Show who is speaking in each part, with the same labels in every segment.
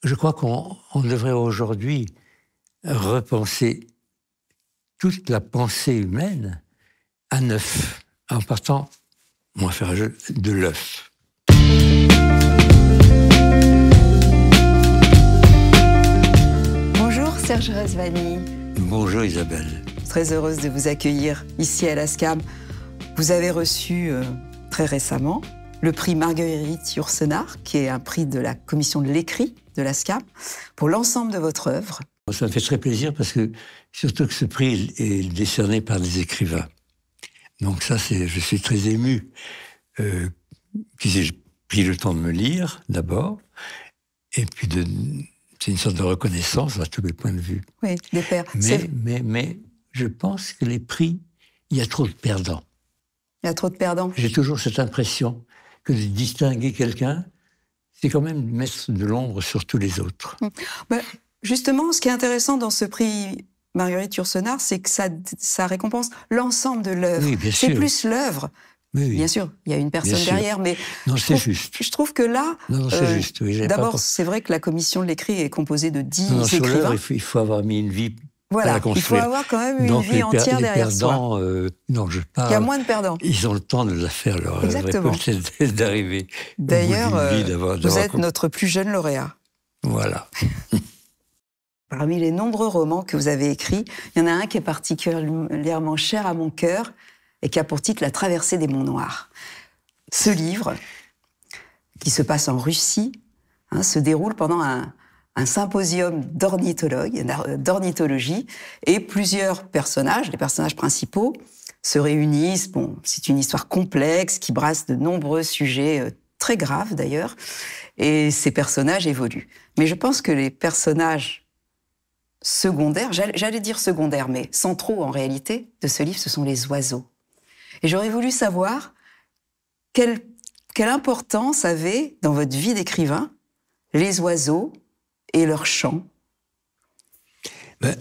Speaker 1: je crois qu'on devrait aujourd'hui repenser toute la pensée humaine à neuf, en partant, on va faire un jeu, de l'œuf.
Speaker 2: Bonjour Serge Rezvani.
Speaker 1: Bonjour Isabelle.
Speaker 2: Très heureuse de vous accueillir ici à la SCAM. Vous avez reçu très récemment le prix Marguerite Yourcenar, qui est un prix de la commission de l'écrit de la SCAM, pour l'ensemble de votre œuvre.
Speaker 1: Ça me fait très plaisir parce que, surtout que ce prix est décerné par des écrivains. Donc ça, je suis très ému qu'ils aient pris le temps de me lire, d'abord, et puis c'est une sorte de reconnaissance à tous les points de vue.
Speaker 2: Oui, des pairs.
Speaker 1: Mais je pense que les prix, il y a trop de perdants.
Speaker 2: Il y a trop de perdants.
Speaker 1: J'ai toujours cette impression que de distinguer quelqu'un, c'est quand même mettre de l'ombre sur tous les autres.
Speaker 2: Justement, ce qui est intéressant dans ce prix Marguerite Yourcenar, c'est que ça récompense l'ensemble de l'œuvre.
Speaker 1: Oui, bien sûr.
Speaker 2: C'est plus l'œuvre.
Speaker 1: Oui.
Speaker 2: Bien sûr, il y a une personne derrière, mais
Speaker 1: non, c'est juste.
Speaker 2: Je trouve que là,
Speaker 1: c'est juste. Oui,
Speaker 2: d'abord, c'est vrai que la commission de l'écrit est composée de 10
Speaker 1: écrivains.
Speaker 2: Sur
Speaker 1: l'œuvre, il faut avoir mis une vie.
Speaker 2: Voilà, il faut avoir quand même une vie entière derrière
Speaker 1: soi. Non, je parle.
Speaker 2: Il y a moins de perdants.
Speaker 1: Ils ont le temps de la faire, leur
Speaker 2: Exactement.
Speaker 1: Peut-être d'arriver.
Speaker 2: D'ailleurs, vous êtes notre plus jeune lauréat.
Speaker 1: Voilà.
Speaker 2: Parmi les nombreux romans que vous avez écrits, il y en a un qui est particulièrement cher à mon cœur et qui a pour titre La traversée des monts Noirs. Ce livre, qui se passe en Russie, se déroule pendant un symposium d'ornithologie, et plusieurs personnages, les personnages principaux, se réunissent. Bon, c'est une histoire complexe qui brasse de nombreux sujets très graves d'ailleurs, et ces personnages évoluent. Mais je pense que les personnages secondaires, j'allais dire secondaires, mais centraux en réalité, de ce livre, ce sont les oiseaux. Et j'aurais voulu savoir quelle importance avaient dans votre vie d'écrivain les oiseaux et leur chant.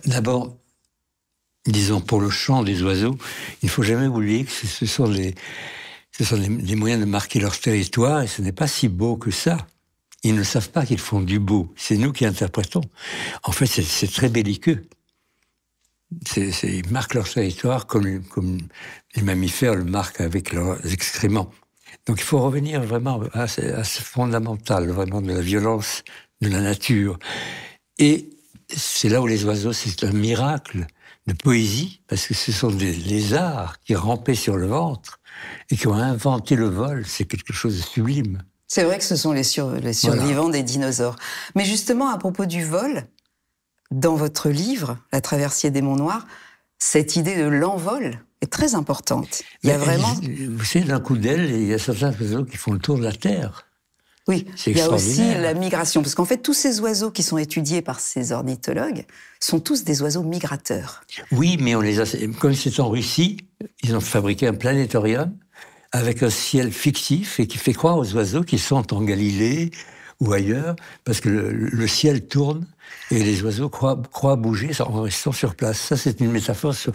Speaker 1: D'abord, disons, pour le chant des oiseaux, il ne faut jamais oublier que ce sont des moyens de marquer leur territoire, et ce n'est pas si beau que ça. Ils ne savent pas qu'ils font du beau. C'est nous qui interprétons. En fait, c'est très belliqueux. Ils marquent leur territoire comme les mammifères le marquent avec leurs excréments. Donc il faut revenir vraiment à ce fondamental, vraiment, de la violence de la nature. Et c'est là où les oiseaux, c'est un miracle de poésie, parce que ce sont des lézards qui rampaient sur le ventre et qui ont inventé le vol. C'est quelque chose de sublime.
Speaker 2: C'est vrai que ce sont les survivants des dinosaures. Mais justement, à propos du vol, dans votre livre, La traversée des monts Noirs, cette idée de l'envol est très importante. Il y a vraiment...
Speaker 1: Vous savez, d'un coup d'aile, il y a certains oiseaux qui font le tour de la Terre.
Speaker 2: Oui, il y a aussi la migration. Parce qu'en fait, tous ces oiseaux qui sont étudiés par ces ornithologues sont tous des oiseaux migrateurs.
Speaker 1: Oui, mais comme c'est en Russie, ils ont fabriqué un planétorium avec un ciel fictif et qui fait croire aux oiseaux qu'ils sont en Galilée ou ailleurs, parce que le ciel tourne et les oiseaux croient bouger en restant sur place. Ça, c'est une métaphore sur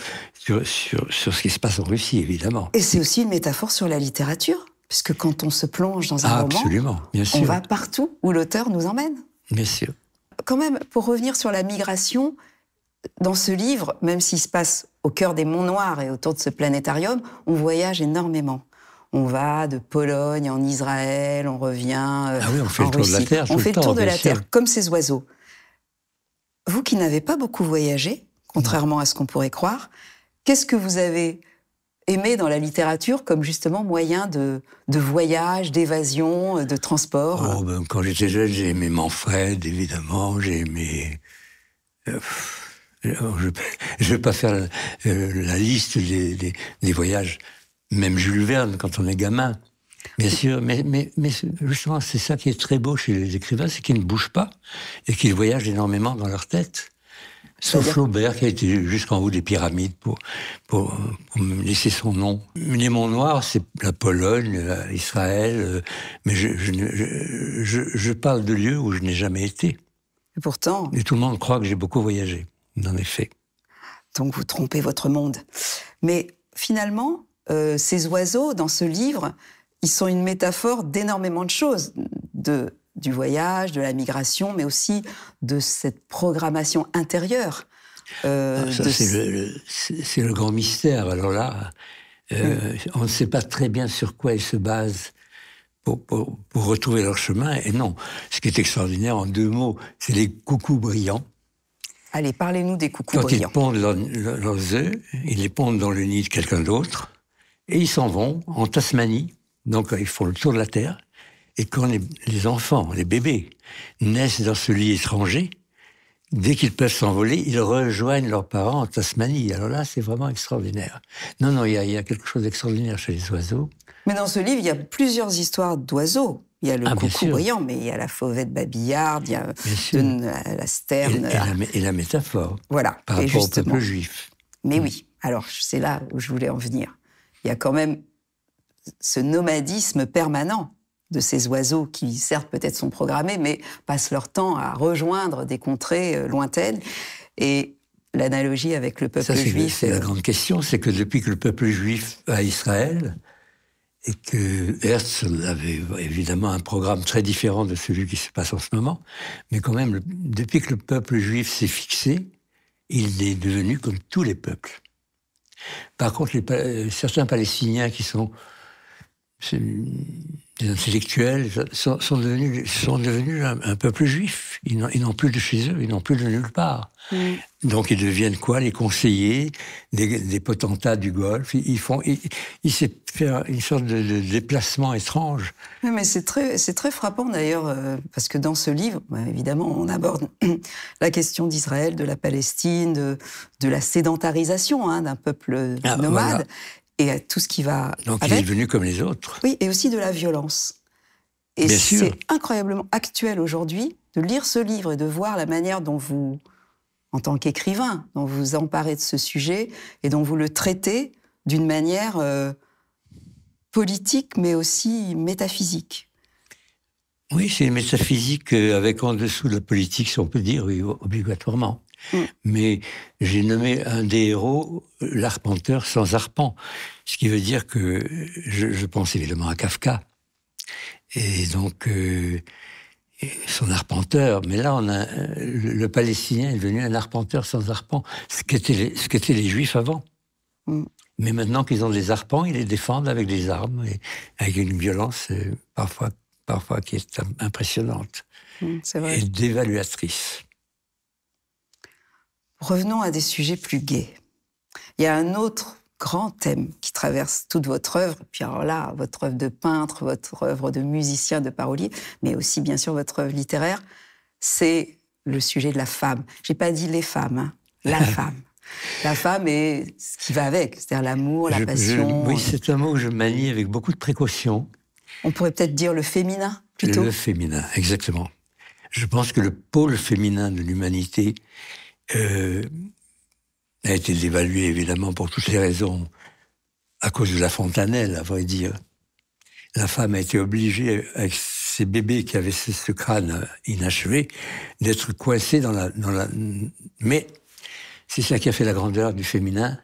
Speaker 1: ce qui se passe en Russie, évidemment.
Speaker 2: Et c'est aussi une métaphore sur la littérature, puisque quand on se plonge dans un roman,
Speaker 1: absolument, bien sûr.
Speaker 2: On va partout où l'auteur nous emmène.
Speaker 1: Bien sûr.
Speaker 2: Quand même, pour revenir sur la migration, dans ce livre, même s'il se passe au cœur des monts Noirs et autour de ce planétarium, on voyage énormément. On va de Pologne en Israël, on revient
Speaker 1: on fait le tour de la Terre.
Speaker 2: On fait le tour de la Terre, comme ces oiseaux. Vous qui n'avez pas beaucoup voyagé, contrairement à ce qu'on pourrait croire, qu'est-ce que vous avez aimé dans la littérature comme justement moyen de voyage, d'évasion, de transport?
Speaker 1: Quand j'étais jeune, j'ai aimé Manfred, évidemment. J'ai aimé... je ne vais pas faire la liste des voyages. Même Jules Verne, quand on est gamin. Bien sûr, mais justement, c'est ça qui est très beau chez les écrivains, c'est qu'ils ne bougent pas et qu'ils voyagent énormément dans leur tête. Sauf Flaubert, qui a été jusqu'en haut des pyramides pour me laisser son nom. Les monts Noirs, c'est la Pologne, Israël, mais je parle de lieux où je n'ai jamais été.
Speaker 2: Et pourtant...
Speaker 1: Et tout le monde croit que j'ai beaucoup voyagé, en effet.
Speaker 2: Donc vous trompez votre monde. Mais finalement... ces oiseaux, dans ce livre, ils sont une métaphore d'énormément de choses, de du voyage, de la migration, mais aussi de cette programmation intérieure.
Speaker 1: C'est le grand mystère. Alors là, on ne sait pas très bien sur quoi ils se basent pour retrouver leur chemin. Et non, ce qui est extraordinaire, en 2 mots, c'est les coucous brillants.
Speaker 2: Allez, parlez-nous des coucous
Speaker 1: Quand
Speaker 2: brillants.
Speaker 1: ils pondent leurs œufs, ils les pondent dans le nid de quelqu'un d'autre, et ils s'en vont en Tasmanie. Donc ils font le tour de la Terre. Et quand les enfants, les bébés, naissent dans ce lit étranger, dès qu'ils peuvent s'envoler, ils rejoignent leurs parents en Tasmanie. Alors là, c'est vraiment extraordinaire. Non, il y a quelque chose d'extraordinaire chez les oiseaux.
Speaker 2: Mais dans ce livre, il y a plusieurs histoires d'oiseaux. Il y a le coucou brillant, mais il y a la fauvette babillarde, il y a la sterne.
Speaker 1: Et la métaphore.
Speaker 2: Voilà.
Speaker 1: Par rapport au peuple juif.
Speaker 2: Mais oui, alors c'est là où je voulais en venir. Il y a quand même ce nomadisme permanent de ces oiseaux qui, certes, peut-être sont programmés, mais passent leur temps à rejoindre des contrées lointaines. Et l'analogie avec le peuple juif...
Speaker 1: C'est la grande question, c'est que depuis que le peuple juif a Israël, et que Herzl avait évidemment un programme très différent de celui qui se passe en ce moment, mais quand même, depuis que le peuple juif s'est fixé, il est devenu comme tous les peuples. Par contre, certains Palestiniens qui sont des intellectuels sont devenus un peuple juif. Ils n'ont plus de chez eux, ils n'ont plus de nulle part. Donc ils deviennent quoi? Les conseillers des potentats du Golfe. Il s'est fait une sorte de déplacement étrange.
Speaker 2: Oui, mais c'est très frappant d'ailleurs, parce que dans ce livre, évidemment, on aborde la question d'Israël, de la Palestine, de la sédentarisation d'un peuple nomade. Voilà. Et à tout ce qui va
Speaker 1: donc
Speaker 2: avec.
Speaker 1: Il est devenu comme les autres.
Speaker 2: Oui, et aussi de la violence. Et c'est incroyablement actuel aujourd'hui de lire ce livre et de voir la manière dont vous, en tant qu'écrivain, dont vous vous emparez de ce sujet et dont vous le traitez d'une manière politique, mais aussi métaphysique.
Speaker 1: Oui, c'est une métaphysique avec en dessous de la politique, si on peut dire, oui, obligatoirement. Mais j'ai nommé un des héros l'arpenteur sans arpent, ce qui veut dire que je pense évidemment à Kafka, et donc son arpenteur. Mais là, le Palestinien est devenu un arpenteur sans arpent, ce qu'étaient les Juifs avant. Mais maintenant qu'ils ont des arpents, ils les défendent avec des armes et avec une violence parfois qui est impressionnante
Speaker 2: c'est vrai.
Speaker 1: Et dévaluatrice.
Speaker 2: Revenons à des sujets plus gais. Il y a un autre grand thème qui traverse toute votre œuvre, puis alors là, votre œuvre de peintre, votre œuvre de musicien, de parolier, mais aussi bien sûr votre œuvre littéraire, c'est le sujet de la femme. J'ai pas dit les femmes, la femme. La femme et ce qui va avec, c'est-à-dire l'amour, la passion.
Speaker 1: Oui, c'est un mot que je manie avec beaucoup de précaution.
Speaker 2: On pourrait peut-être dire le féminin, plutôt.
Speaker 1: Le féminin, exactement. Je pense que le pôle féminin de l'humanité a été dévalué, évidemment, pour toutes les raisons, à cause de La Fontanelle, à vrai dire. La femme a été obligée, avec ses bébés qui avaient ce crâne inachevé, d'être coincée dans la... Mais c'est ça qui a fait la grandeur du féminin,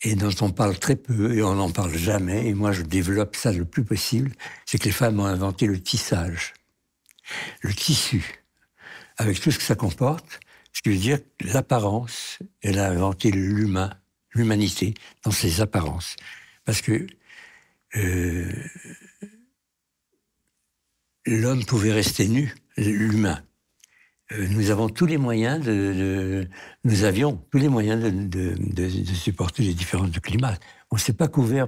Speaker 1: et dont on parle très peu, et on n'en parle jamais, et moi je développe ça le plus possible, c'est que les femmes ont inventé le tissage, le tissu, avec tout ce que ça comporte. Ce qui veut dire l'apparence, elle a inventé l'humanité dans ses apparences. Parce que l'homme pouvait rester nu, l'humain. Nous avions tous les moyens de supporter les différences de climat. On ne s'est pas couvert.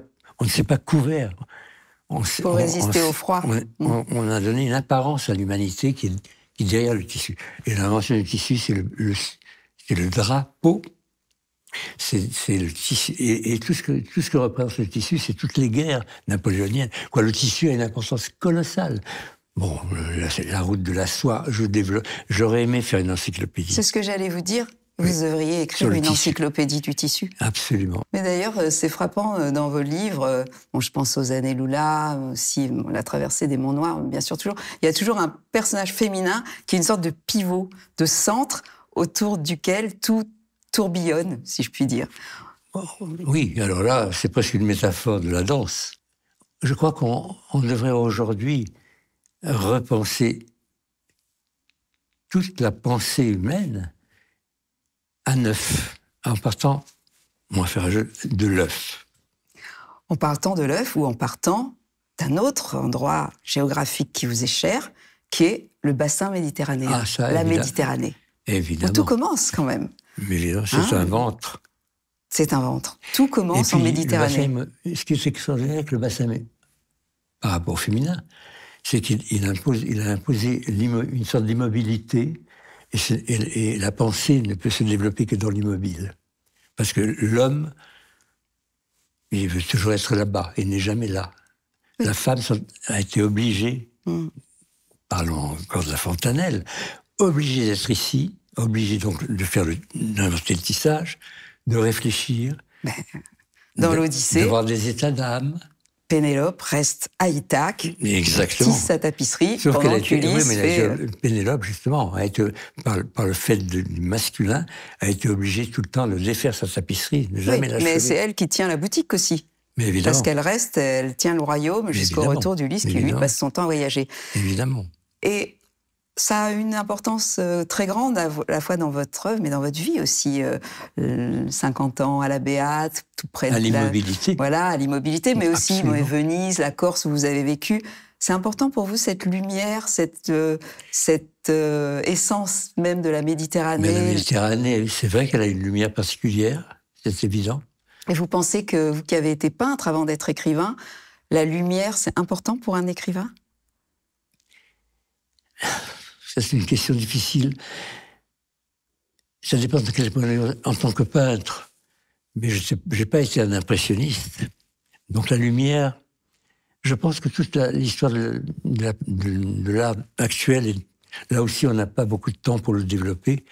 Speaker 2: Pour résister au froid.
Speaker 1: On a donné une apparence à l'humanité qui est derrière le tissu. Et l'invention du tissu, c'est le drapeau. C'est le tissu. Et tout ce que représente le tissu, c'est toutes les guerres napoléoniennes. Le tissu a une importance colossale. Bon, la route de la soie, j'aurais aimé faire une encyclopédie.
Speaker 2: C'est ce que j'allais vous dire. Vous devriez écrire une encyclopédie du tissu.
Speaker 1: Absolument.
Speaker 2: Mais d'ailleurs, c'est frappant dans vos livres. Je pense aux années Lula, aussi la traversée des Monts Noirs, bien sûr, toujours. Il y a toujours un personnage féminin qui est une sorte de pivot, de centre autour duquel tout tourbillonne, si je puis dire.
Speaker 1: Oui, alors là, c'est presque une métaphore de la danse. Je crois qu'on devrait aujourd'hui repenser toute la pensée humaine à neuf, en partant, on va faire un jeu, de l'œuf.
Speaker 2: En partant de l'œuf ou en partant d'un autre endroit géographique qui vous est cher, qui est le bassin méditerranéen,
Speaker 1: Ah, ça,
Speaker 2: la
Speaker 1: évidemment.
Speaker 2: Méditerranée.
Speaker 1: Évidemment.
Speaker 2: Où tout commence quand même.
Speaker 1: Mais évidemment, c'est un ventre.
Speaker 2: C'est un ventre. Tout commence
Speaker 1: Et puis,
Speaker 2: en Méditerranée.
Speaker 1: Ce qui est extraordinaire avec le bassin par rapport au féminin, c'est qu'il a imposé une sorte d'immobilité, et la pensée ne peut se développer que dans l'immobile. Parce que l'homme, il veut toujours être là-bas, il n'est jamais là. Oui. La femme a été obligée, parlons encore de La Fontanelle, obligée d'être ici, obligée donc d'inventer le tissage, de réfléchir,
Speaker 2: dans l'Odyssée,
Speaker 1: d'avoir des états d'âme.
Speaker 2: Pénélope reste à Ithaque,
Speaker 1: exactement,
Speaker 2: tisse sa tapisserie,
Speaker 1: sauf
Speaker 2: pendant qu'Ulysse
Speaker 1: Pénélope, justement, a été, par le fait du masculin, a été obligée tout le temps de défaire sa tapisserie, ne jamais l'achever.
Speaker 2: Mais c'est elle qui tient la boutique aussi.
Speaker 1: Mais évidemment.
Speaker 2: Parce qu'elle reste, elle tient le royaume jusqu'au retour d'Ulysse, qui lui passe son temps à voyager.
Speaker 1: Évidemment.
Speaker 2: Et ça a une importance très grande, à la fois dans votre œuvre, mais dans votre vie aussi. 50 ans à la Béate, tout près de
Speaker 1: l'immobilité.
Speaker 2: Voilà, à l'immobilité, mais aussi
Speaker 1: Absolument.
Speaker 2: Venise, la Corse où vous avez vécu. C'est important pour vous, cette lumière, cette essence même de la Méditerranée.
Speaker 1: Mais la Méditerranée, c'est vrai qu'elle a une lumière particulière, c'est évident.
Speaker 2: Et vous pensez que vous qui avez été peintre avant d'être écrivain, la lumière, c'est important pour un écrivain ?
Speaker 1: Ça, c'est une question difficile. Ça dépend de quel point de vue. En tant que peintre, mais je n'ai pas été un impressionniste. Donc la lumière, je pense que toute l'histoire de l'art actuel, là aussi on n'a pas beaucoup de temps pour le développer,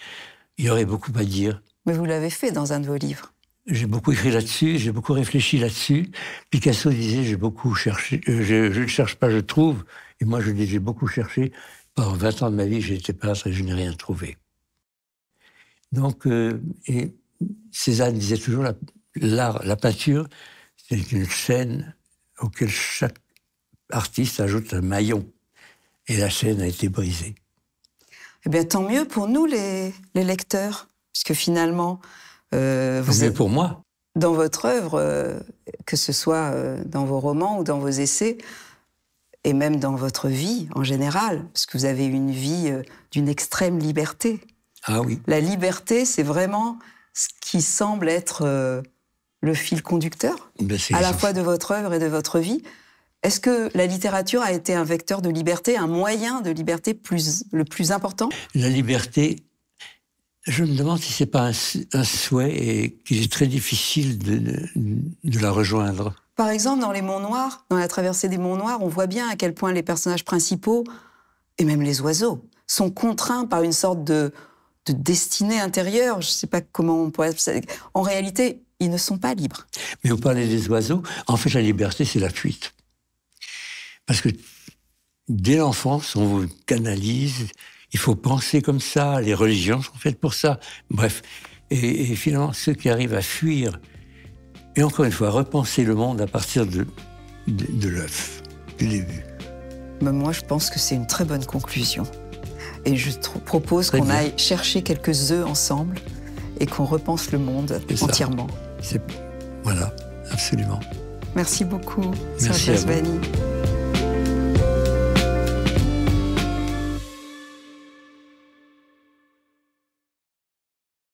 Speaker 1: il y aurait beaucoup à dire.
Speaker 2: Mais vous l'avez fait dans un de vos livres.
Speaker 1: J'ai beaucoup écrit là-dessus, j'ai beaucoup réfléchi là-dessus. Picasso disait, j'ai beaucoup cherché, je ne cherche pas, je trouve. Et moi je dis, j'ai beaucoup cherché. Pendant 20 ans de ma vie, j'ai été peintre et je n'ai rien trouvé. Donc, et Cézanne disait toujours, la peinture, c'est une chaîne auquel chaque artiste ajoute un maillon. Et la chaîne a été brisée.
Speaker 2: Eh bien, tant mieux pour nous, les lecteurs, puisque finalement...
Speaker 1: tant mieux pour moi.
Speaker 2: Dans votre œuvre, que ce soit dans vos romans ou dans vos essais, et même dans votre vie en général, parce que vous avez une vie d'une extrême liberté.
Speaker 1: Ah oui.
Speaker 2: La liberté, c'est vraiment ce qui semble être le fil conducteur, à la fois de votre œuvre et de votre vie. Est-ce que la littérature a été un vecteur de liberté, un moyen de liberté le plus important ? La
Speaker 1: liberté, je me demande si ce n'est pas un souhait et qu'il est très difficile de la rejoindre.
Speaker 2: Par exemple, dans Les Monts Noirs, dans la traversée des Monts Noirs, on voit bien à quel point les personnages principaux, et même les oiseaux, sont contraints par une sorte de destinée intérieure. Je ne sais pas comment on pourrait... En réalité, ils ne sont pas libres.
Speaker 1: Mais vous parlez des oiseaux. En fait, la liberté, c'est la fuite. Parce que dès l'enfance, on vous canalise, il faut penser comme ça, les religions sont faites pour ça. Bref. Et finalement, ceux qui arrivent à fuir, et encore une fois, repenser le monde à partir de l'œuf, du début.
Speaker 2: Mais moi, je pense que c'est une très bonne conclusion. Et je propose qu'on aille chercher quelques œufs ensemble et qu'on repense le monde entièrement.
Speaker 1: Voilà, absolument.
Speaker 2: Merci beaucoup,
Speaker 1: Merci
Speaker 2: Serge Gazvani.